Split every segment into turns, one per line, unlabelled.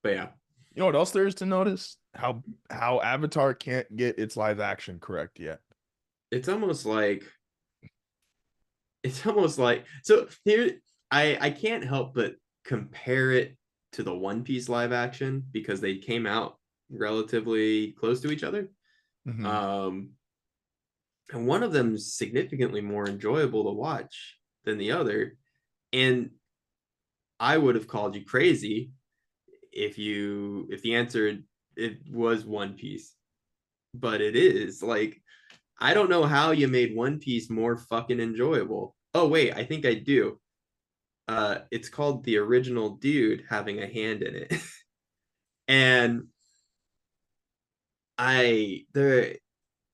But yeah,
You know what else there is to notice? How Avatar can't get its live action correct yet.
it's almost like so here I can't help but compare it to the One Piece live action because they came out relatively close to each other.
Hmm.
Um, and one of them is significantly more enjoyable to watch than the other. And I would have called you crazy if the answer it was One Piece, but it is like I don't know how you made One Piece more fucking enjoyable. Oh wait, I think I do. It's called the original dude having a hand in it, and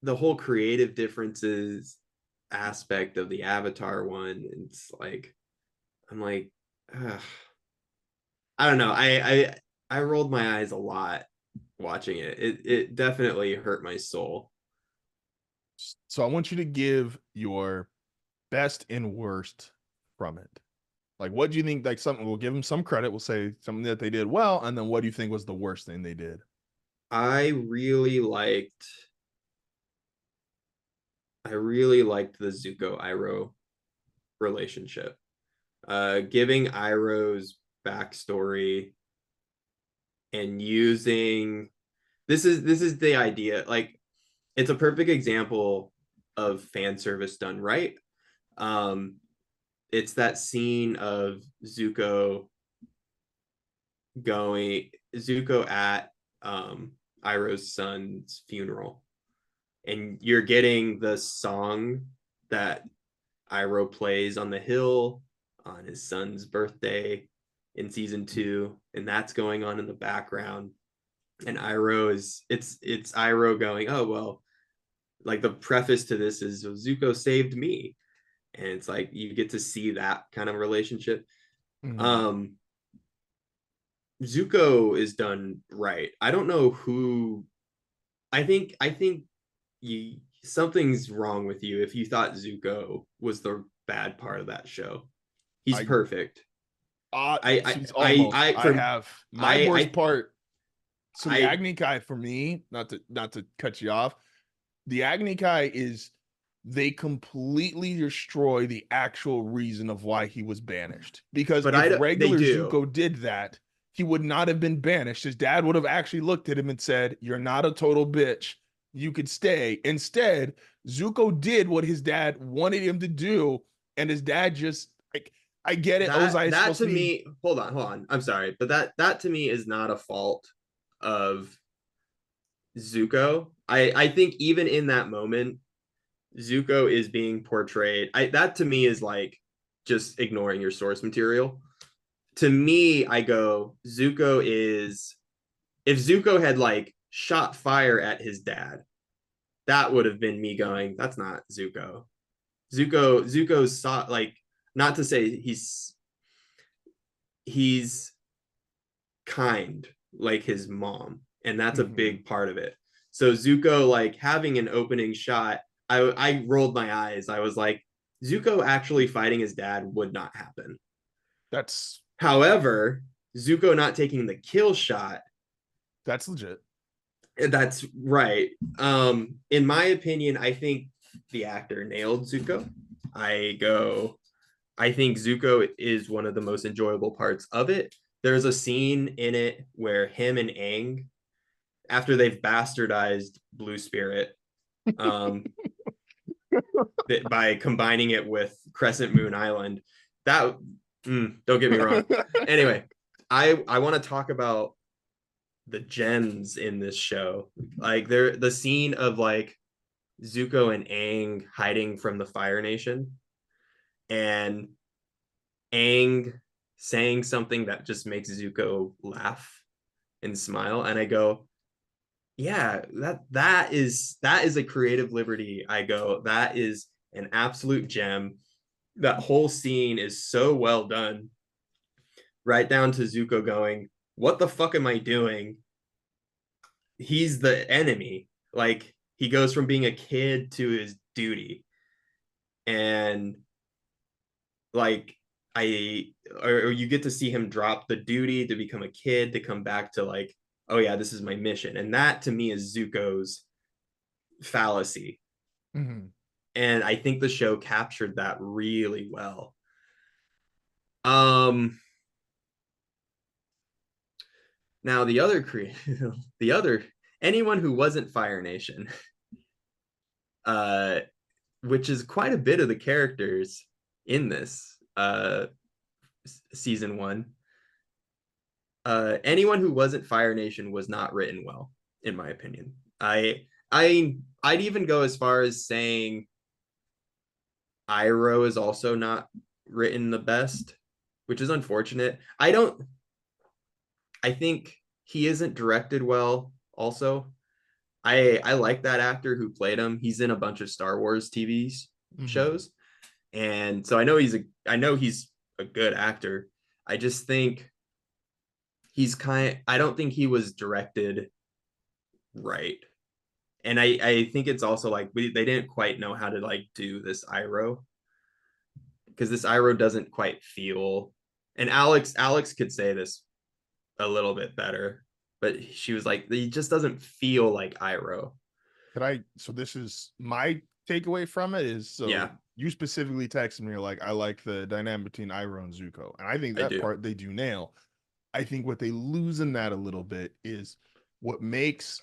the whole creative differences aspect of the Avatar one. It's like I'm like, ugh. I don't know. I rolled my eyes a lot watching it. It definitely hurt my soul.
So I want you to give your best and worst from it. Like, what do you think? Like, something we'll give them some credit. We'll say something that they did well, and then what do you think was the worst thing they did?
I really liked I really liked the Zuko Iroh relationship. Giving Iroh's backstory and using this is the idea. Like it's a perfect example of fan service done right. Um, it's that scene of Zuko at Iroh's son's funeral, and you're getting the song that Iroh plays on the hill on his son's birthday in season two, and that's going on in the background. And Iroh is it's Iroh going, oh well, like the preface to this is Zuko saved me, and it's like you get to see that kind of relationship.
Mhm.
Um, Zuko is done right. I don't know who. I think you something's wrong with you if you thought Zuko was the bad part of that show. He's
I
perfect.
She's almost. I have my worst
I
part. So the
I
Agni Kai for me, not to cut you off, the Agni Kai is they completely destroy the actual reason of why he was banished. Because
but
if
I they
regular
do.
Zuko did that, he would not have been banished. His dad would have actually looked at him and said, "You're not a total bitch. You could stay." Instead, Zuko did what his dad wanted him to do, and his dad just like I get it. Ozai is
That
supposed to
to
be.
me, hold on. I'm sorry, but that to me is not a fault of Zuko. I think even in that moment, Zuko is being portrayed. I that to me is like just ignoring your source material. To me, I go Zuko is if Zuko had like shot fire at his dad, that would have been me going, that's not Zuko. Zuko's saw like not to say he's kind like his mom, and that's a
Mhm.
big part of it. So Zuko like having an opening shot, I rolled my eyes. I was like, Zuko actually fighting his dad would not happen.
That's
However, Zuko not taking the kill shot,
that's legit.
that's right. In my opinion, I think the actor nailed Zuko. I go, I think Zuko is one of the most enjoyable parts of it. There's a scene in it where him and Aang, after they've bastardized Blue Spirit, um, by combining it with Crescent Moon Island, that don't get me wrong. Anyway, I want to talk about the gems in this show. Like there, the scene of like Zuko and Aang hiding from the Fire Nation, and Aang saying something that just makes Zuko laugh and smile, and I go, yeah, that is a creative liberty. I go, that is an absolute gem. That whole scene is so well done, right down to Zuko going, "What the fuck am I doing?" He's the enemy. Like he goes from being a kid to his duty, and like I or you get to see him drop the duty to become a kid to come back to like, oh yeah, this is my mission. And that to me is Zuko's fallacy.
Mhm.
And I think the show captured that really well. Um Now the other the other anyone who wasn't Fire Nation, uh, which is quite a bit of the characters in this season one. Anyone who wasn't Fire Nation was not written well, in my opinion. I'd even go as far as saying Iroh is also not written the best, which is unfortunate. I think he isn't directed well also. I like that actor who played him. He's in a bunch of Star Wars TV
Mhm.
shows. And so I know he's a good actor. I just think I don't think he was directed right. And I think it's also like they didn't quite know how to like do this Iroh, because this Iroh doesn't quite feel, and Alex could say this a little bit better, but she was like, he just doesn't feel like Iroh.
So this is my takeaway from it is, so
Yeah,
you specifically texted me, you're like, I like the dynamic between Iroh and Zuko. And I think
I
that
do.
part they do nail. I think what they lose in that a little bit is what makes,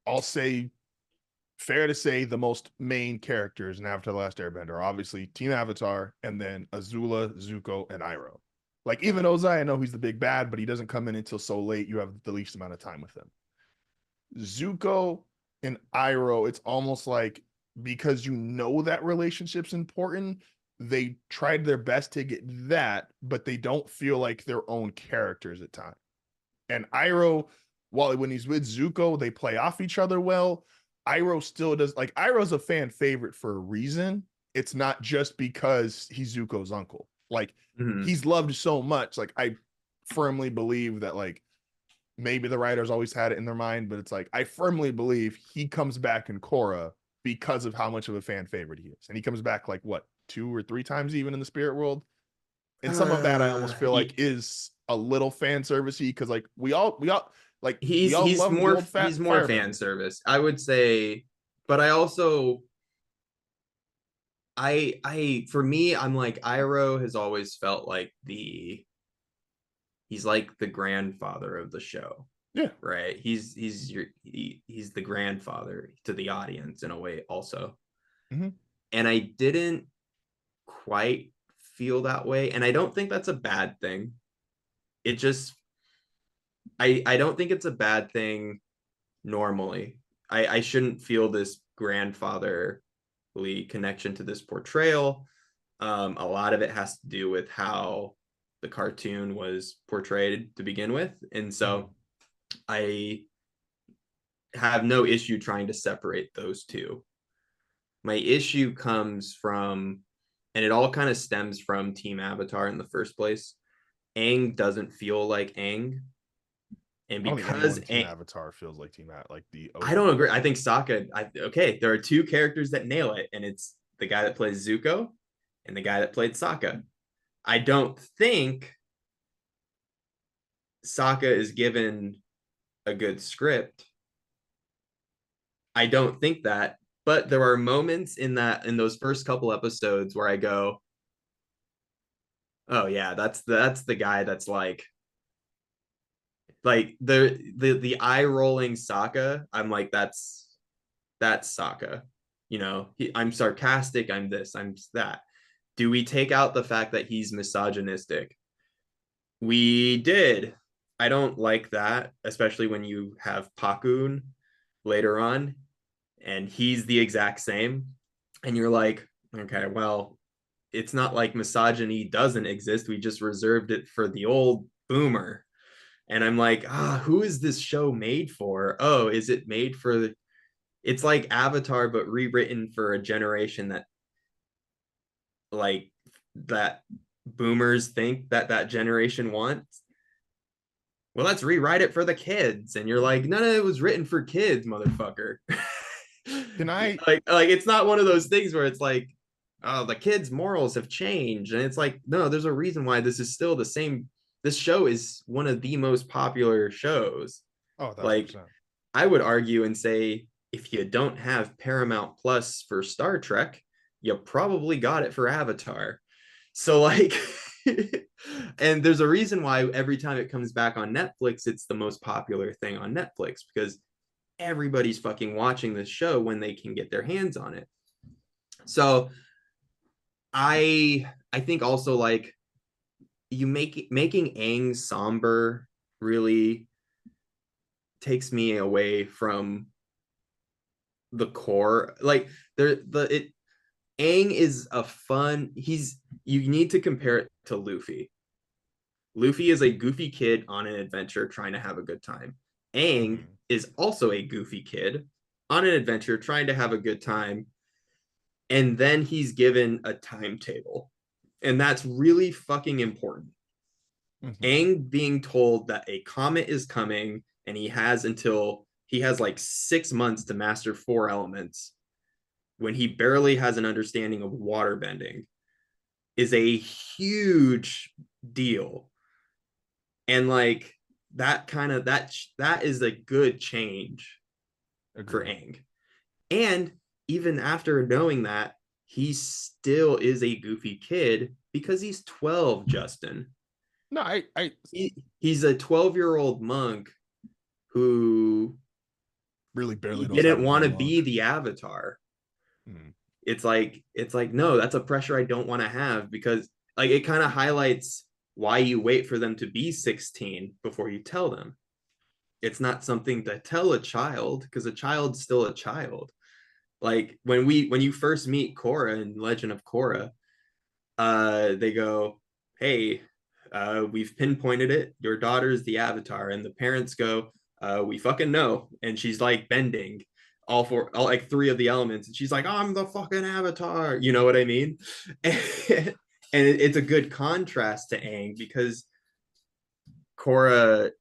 I'll say, fair to say, the most main characters in Avatar: The Last Airbender are obviously Team Avatar and then Azula, Zuko, and Iroh. Like, even Ozai, I know he's the big bad, but he doesn't come in until so late. You have the least amount of time with him. Zuko and Iroh, it's almost like, because you know that relationship's important, they tried their best to get that, but they don't feel like their own characters at times. And Iroh, while when he's with Zuko, they play off each other well. Iroh still does, like, Iroh's a fan favorite for a reason. It's not just because he's Zuko's uncle. Like,
Mm-hmm.
he's loved so much. Like, I firmly believe that, like, maybe the writers always had it in their mind, but it's like, I firmly believe he comes back in Korra because of how much of a fan favorite he is. And he comes back like what, 2 or 3 times even in the spirit world. And some of that I almost feel like
He,
is a little fan servicey, because like we all love the old fat
he's more fan
firebender.
service, I would say. But I also I for me, I'm like, Iroh has always felt like he's like the grandfather of the show,
Yeah.
right? He's the grandfather to the audience in a way also.
Mm-hmm.
And I didn't quite feel that way, and I don't think that's a bad thing. It just I don't think it's a bad thing normally. I shouldn't feel this grandfatherly connection to this portrayal. A lot of it has to do with how the cartoon was portrayed to begin with. And
Mm-hmm.
so I have no issue trying to separate those two. My issue comes from, and it all kind of stems from Team Avatar in the first place. Aang doesn't feel like Aang. And
I don't think
because
anyone in Team
Aang,
Avatar feels like like the
I
OG
don't agree. I
ones.
think Sokka. Okay, there are two characters that nail it, and it's the guy that plays Zuko and the guy that played Sokka. I don't think Sokka is given a good script. I don't think that, but there are moments in those first couple episodes where I go, "Oh yeah, that's the guy that's like the eye rolling Sokka." I'm like, that's Sokka. I'm sarcastic. I'm this. I'm that. Do we take out the fact that he's misogynistic? We did. I don't like that, especially when you have Pakun later on, and he's the exact same. And you're like, okay, well, it's not like misogyny doesn't exist. We just reserved it for the old boomer. And I'm like, who is this show made for? Oh, is it made for? It's like Avatar, but rewritten for a generation like that boomers think that generation wants. Well, let's rewrite it for the kids. And you're like, no, it was written for kids, motherfucker.
Can I
like it's not one of those things where it's like, oh, the kids' morals have changed. And it's like, no, there's a reason why this is still the same. This show is one of the most popular shows.
Oh, 1,000%.
Like, I would argue and say if you don't have Paramount Plus for Star Trek, you probably got it for Avatar. So like and there's a reason why every time it comes back on Netflix, it's the most popular thing on Netflix because everybody's fucking watching this show when they can get their hands on it. So I think also like making Aang somber really takes me away from the core. Like there the it Aang is a fun, you need to compare it to Luffy. Luffy is a goofy kid on an adventure trying to have a good time. Aang
Mhm.
is also a goofy kid on an adventure trying to have a good time. And then he's given a timetable. And that's really fucking important.
Mhm.
Aang being told that a comet is coming and he has like 6 months to master 4 elements when he barely has an understanding of water bending is a huge deal. And like that is a good change for
Agreed.
Aang. And even after knowing that, he still is a goofy kid because he's 12, Justin.
No, I
He's a 12-year-old monk who
really
he
barely knows how
didn't
to be
want
a
to
monk.
be the avatar.
Mm.
It's like no, that's a pressure I don't want to have because like it kind of highlights why you wait for them to be 16 before you tell them. It's not something to tell a child because a child's still a child. Like when you first meet Korra in Legend of Korra, they go, "Hey, we've pinpointed it. Your daughter is the Avatar," and the parents go, "We fucking know." And she's like bending all like three of the elements, and she's like, "I'm the fucking Avatar." You know what I mean? And it's a good contrast to Aang because Korra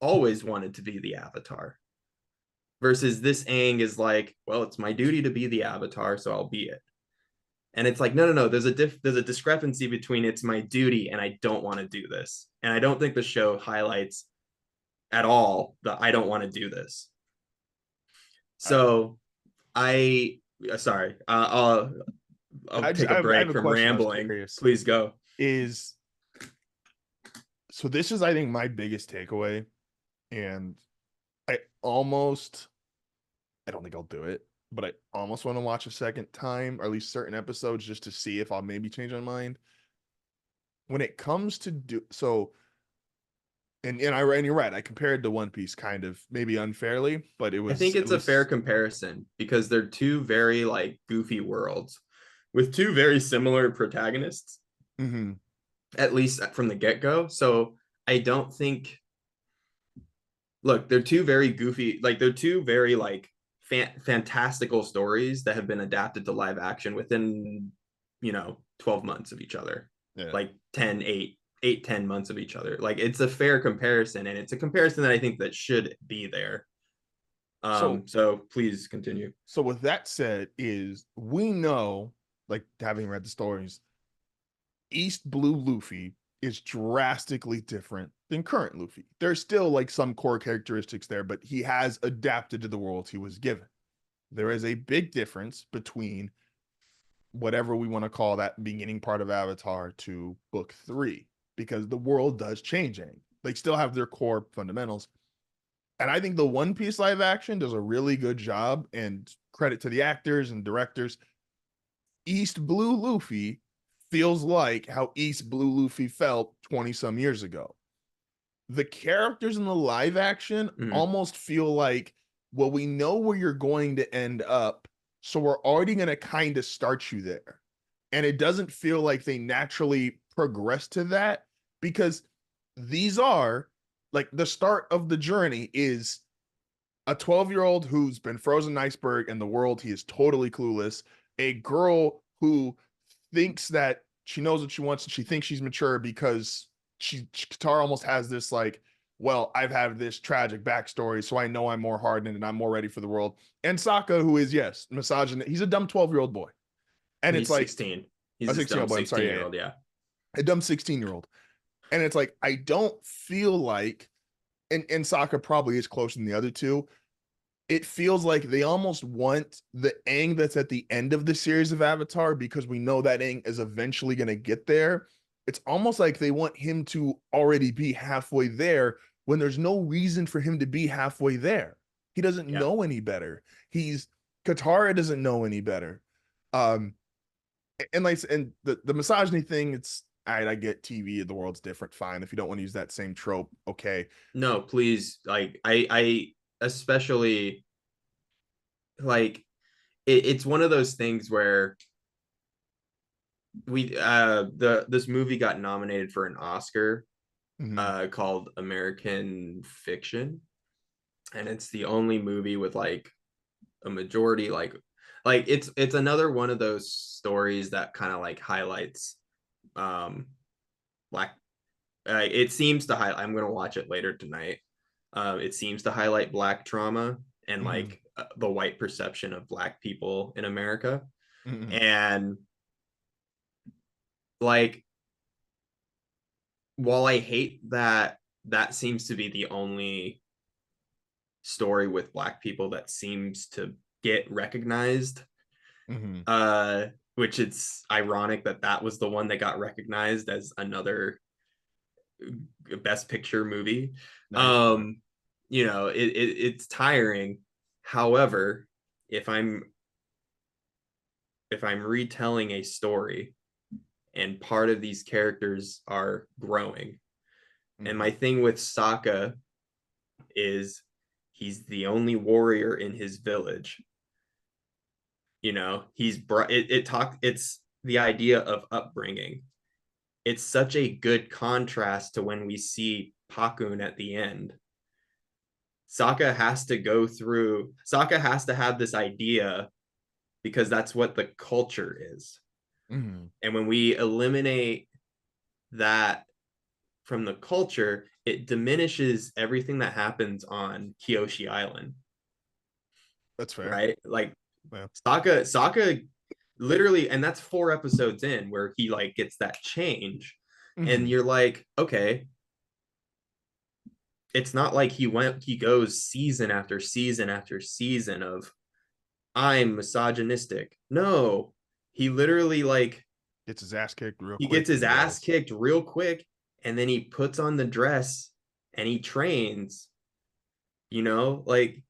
always wanted to be the Avatar versus this Aang is like, well, it's my duty to be the Avatar, so I'll be it. And it's like, no. There's a discrepancy between it's my duty and I don't want to do this. And I don't think the show highlights at all that I don't want to do this.
I
So I sorry, I'll
I just
take a
I have
break
a
from
question. I was
rambling.
curious.
Please go.
Is so this is I think my biggest takeaway, and I almost I don't think I'll do it, but I almost want to watch a second time, or at least certain episodes, just to see if I'll maybe change my mind. When it comes to do so, and you're right, I compared to One Piece kind of maybe unfairly, but it
I think
was at
it's a fair
least
comparison because they're two very like goofy worlds with two very similar protagonists,
mm-hmm,
at least from the get-go. So I don't think look, they're two very goofy, like they're two very like fantastical stories that have been adapted to live action within 12 months of each other,
yeah.
like 10 months of each other. Like it's a fair comparison and it's a comparison that I think that should be there.
So
So please continue.
so with that said, is we know, like having read the stories, East Blue Luffy is drastically different than current Luffy. There's still like some core characteristics there, but he has adapted to the world he was given. There is a big difference between whatever we want to call that beginning part of Avatar to book three, because the world does changing. They still have their core fundamentals. And I think the One Piece live action does a really good job, and credit to the actors and directors. East Blue Luffy feels like how East Blue Luffy felt 20 some years ago. The characters in the live action
Mm,
almost feel like, well, we know where you're going to end up, so we're already going to kind of start you there. And it doesn't feel like they naturally progress to that, because these are like the start of the journey is a 12-year-old who's been frozen iceberg in the world. He is totally clueless. A girl who thinks that she knows what she wants and she thinks she's mature because Katara almost has this like, well, I've had this tragic backstory, so I know I'm more hardened and I'm more ready for the world. And Sokka, who is, yes, misogynist. He's a dumb 12-year-old boy. And it's
He's
like
16. He's
a
this
16-year-old
dumb
boy. I'm sorry,
16-year-old. Yeah.
a dumb 16-year-old. And it's like, I don't feel like, and Sokka probably is closer than the other two. It feels like they almost want the Aang that's at the end of the series of Avatar, because we know that Aang is eventually going to get there. It's almost like they want him to already be halfway there when there's no reason for him to be halfway there. He doesn't
Yeah.
know any better. Katara doesn't know any better. Um, and like, and the misogyny thing, it's all right. I get TV, the world's different. Fine. If you don't want to use that same trope, okay.
No, please. Like I especially like it's one of those things where the this movie got nominated for an Oscar
Mhm.
called American Fiction, and it's the only movie with like a majority like it's another one of those stories that kind of like highlights um black it seems to highlight. I'm gonna watch it later tonight. It seems to highlight black trauma and
Mhm.
like the white perception of black people in America.
Mhm.
And like, while I hate that that seems to be the only story with black people that seems to get recognized,
Mhm.
uh, which it's ironic that that was the one that got recognized as another best picture movie.
Nice.
um you know, it's tiring. However, if i'm if I'm retelling a story and part of these characters are growing, and
Mhm.
my thing with Sokka is he's the only warrior in his village. You know, he's brought it's the idea of upbringing. It's such a good contrast to when we see Pakun at the end. Sokka has to have this idea because that's what the culture is.
Mhm.
And when we eliminate that from the culture, it diminishes everything that happens on Kyoshi Island,
That's fair.
right? Like
Yeah.
Sokka literally, and that's 4 episodes in where he like gets that change. And
Mhm.
you're like, okay, it's not like he goes season after season after season of I'm misogynistic. No, he literally like
Gets his ass kicked real
he
quick
gets his
and
ass
goes.
kicked real quick, and then he puts on the dress and he trains, you know, like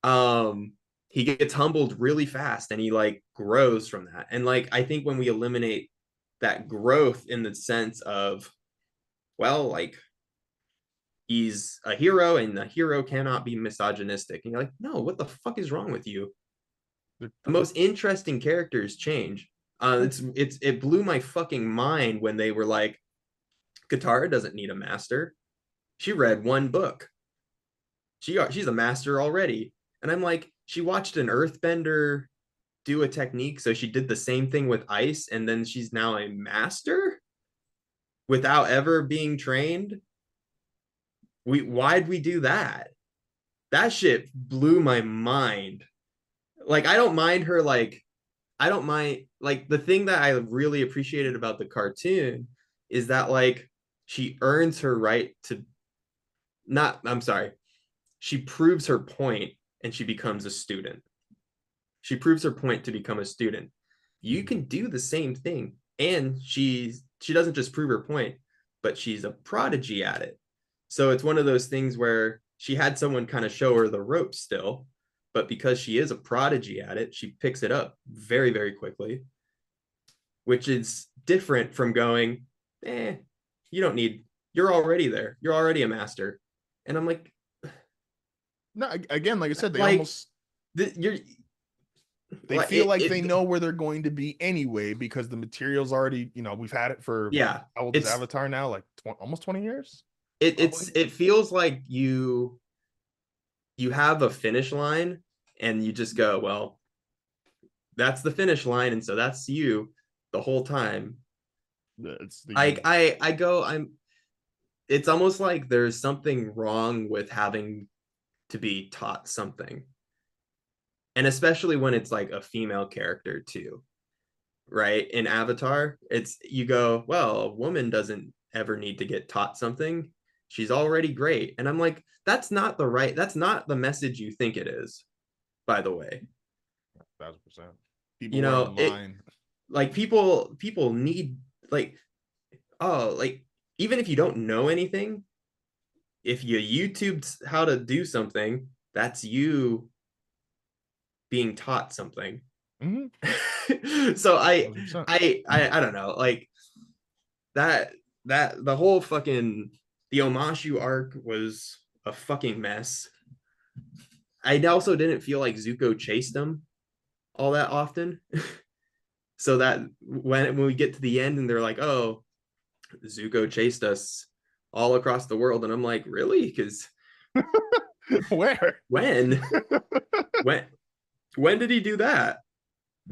um he gets humbled really fast and he like grows from that. And like I think when we eliminate that growth in the sense of, well, like he's a hero and the hero cannot be misogynistic, and you're like, no, what the fuck is wrong with you?
They're
The most interesting characters change. It blew my fucking mind when they were like, Katara doesn't need a master. She read one book. She's a master already. And I'm like, she watched an earthbender do a technique, so she did the same thing with ice, and then she's now a master without ever being trained. Why'd we do that? That shit blew my mind. Like, I don't mind like the thing that I really appreciated about the cartoon is that like she earns her right to not I'm sorry, she proves her point and she becomes a student. She proves her point to become a student. You
Mhm.
can do the same thing, and she doesn't just prove her point, but she's a prodigy at it. So it's one of those things where she had someone kind of show her the ropes still, but because she is a prodigy at it, she picks it up very, very quickly, which is different from going, eh, you don't need, you're already there. You're already a master. And I'm
No, again, like I said, they
like,
almost
you're
they
like,
feel like they know where they're going to be anyway, because the material's already, we've had it for
yeah,
how old is
it's,
Avatar now? Like almost 20 years,
it's,
probably.
it feels like you have a finish line and you just go, well, that's the finish line. And so that's you the whole time.
It's the
I go, it's almost like there's something wrong with having to be taught something, and especially when it's like a female character too. right? In Avatar, it's you go, well, a woman doesn't ever need to get taught something. She's already great. And I'm like, that's not the message you think it is, by the way.
1,000%.
You
People were
know, it
online.
like people need like oh, like even if you don't know anything, if you YouTube how to do something, that's you being taught something.
Mhm.
So
$1,000%.
I don't know, like that the whole fucking the Omashu arc was a fucking mess. I also didn't feel like Zuko chased him all that often. So that when we get to the end and they're like, "Oh, Zuko chased us all across the world," and I'm like, "Really?" Because
Where?
when when when did he do that?